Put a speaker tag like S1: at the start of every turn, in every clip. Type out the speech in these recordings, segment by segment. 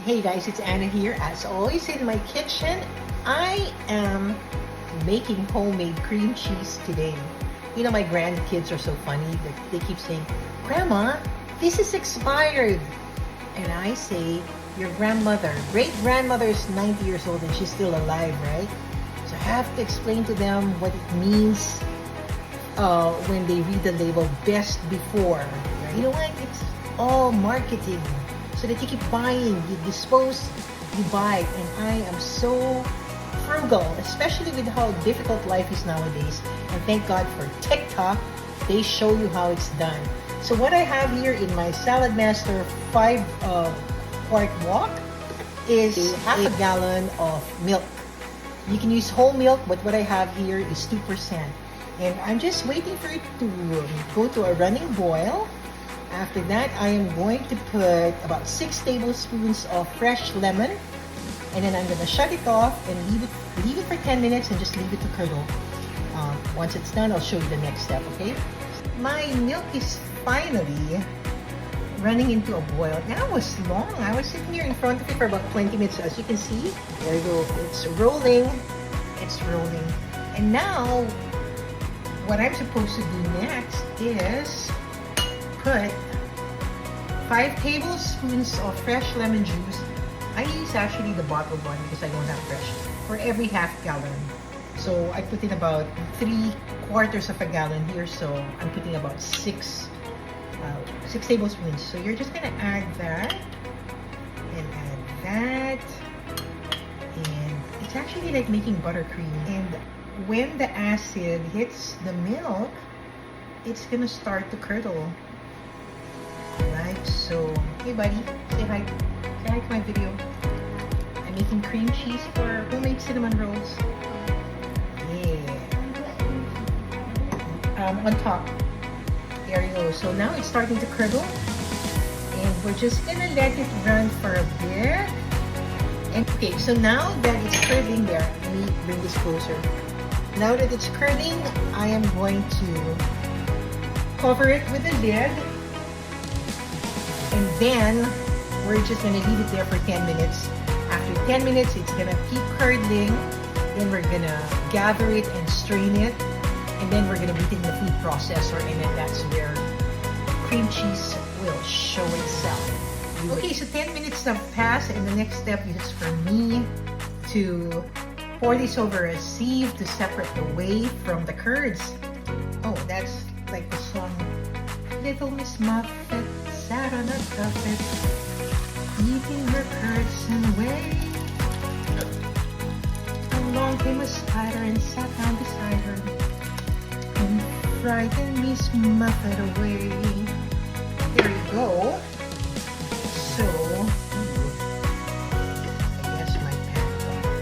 S1: Hey guys, it's Anna here. As always in my kitchen, I am making homemade cream cheese today. You know, my grandkids are so funny that they keep saying, Grandma, this is expired. And I say, your grandmother, great-grandmother is 90 years old and she's still alive, right? So I have to explain to them what it means when they read the label, best before. Right? You know what? It's all marketing. So that you keep buying, you dispose, you buy. And I am so frugal, especially with how difficult life is nowadays. And thank God for TikTok, they show you how it's done. So what I have here in my Salad Master 5-quart wok is half a gallon of milk. You can use whole milk, but what I have here is 2%. And I'm just waiting for it to go to a running boil. After that, I am going to put about 6 tablespoons of fresh lemon, and then I'm going to shut it off and leave it for 10 minutes and just leave it to curdle. Once it's done, I'll show you the next step, okay? My milk is finally running into a boil. That was long. I was sitting here in front of it for about 20 minutes. As you can see, there you go. It's rolling. It's rolling. And now, what I'm supposed to do next is put 5 tablespoons of fresh lemon juice. I use actually the bottled one because I don't have fresh, for every half gallon. So I put in about 3/4 of a gallon here, so I'm putting about 6 tablespoons. So you're just gonna add that and add that, and it's actually like making buttercream. And when the acid hits the milk, it's gonna start to curdle. Right, so hey buddy, say hi to my video. I'm making cream cheese for homemade cinnamon rolls. Yeah. On top. There you go. So now it's starting to curdle, and we're just gonna let it run for a bit. And okay, so now that it's curdling, there, let me bring this closer. Now that it's curdling, I am going to cover it with a lid. And then, we're just going to leave it there for 10 minutes. After 10 minutes, it's going to keep curdling. Then we're going to gather it and strain it. And then we're going to put it in the food processor. And then that's where cream cheese will show itself. Okay, so 10 minutes have passed. And the next step is for me to pour this over a sieve to separate the whey from the curds. Oh, that's like the song, Little Miss Muffet sat on a tuffet, eating her curds and whey. Along came a spider and sat down beside her, and frightened Miss Muffet away. There you go. So, I guess my pan,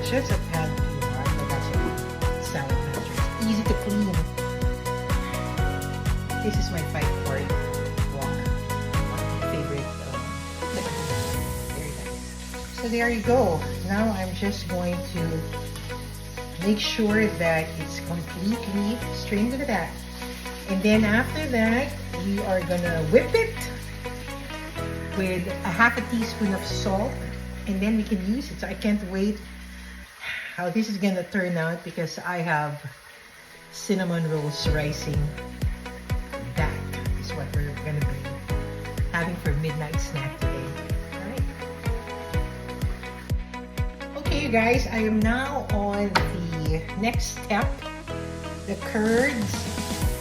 S1: just a pan cleaner, but that's a Salad Master. It's easy to clean. This is my 5-quart wok. One of my favorite. Very nice. So there you go. Now I'm just going to make sure that it's completely strained with that. And then after that, we are gonna whip it with a half a teaspoon of salt, and then we can use it. So I can't wait how this is gonna turn out because I have cinnamon rolls rising. That is what we're gonna be having for midnight snack today. Alright. Okay, you guys, I am now on the next step. The curds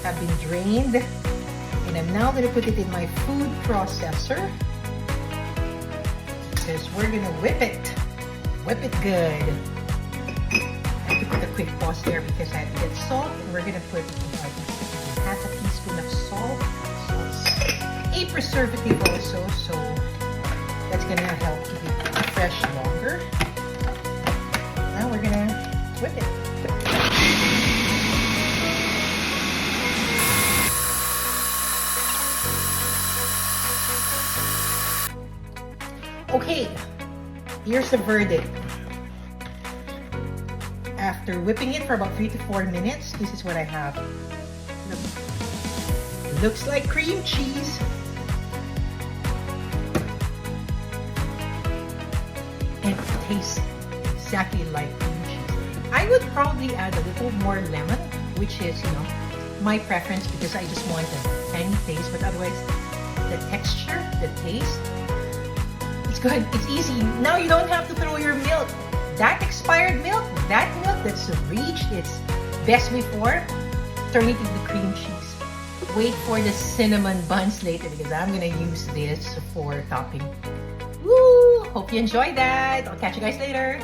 S1: have been drained, and I'm now gonna put it in my food processor because we're gonna whip it. Whip it good. I have to put a quick pause there because I have to get salt, and we're gonna put half a teaspoon of salt. A preservative also, so that's gonna help keep it fresh longer. Now we're gonna whip it. Okay, here's the verdict. After whipping it for about 3 to 4 minutes, this is what I have. Looks like cream cheese. tastes exactly like cream cheese. I would probably add a little more lemon, which is, my preference because I just want a tangy taste, but otherwise, the texture, the taste, it's good. It's easy. Now you don't have to throw your milk. That expired milk, that milk that's reached its best before, turn it into cream cheese. Wait for the cinnamon buns later because I'm gonna use this for topping. Woo! Hope you enjoyed that. I'll catch you guys later.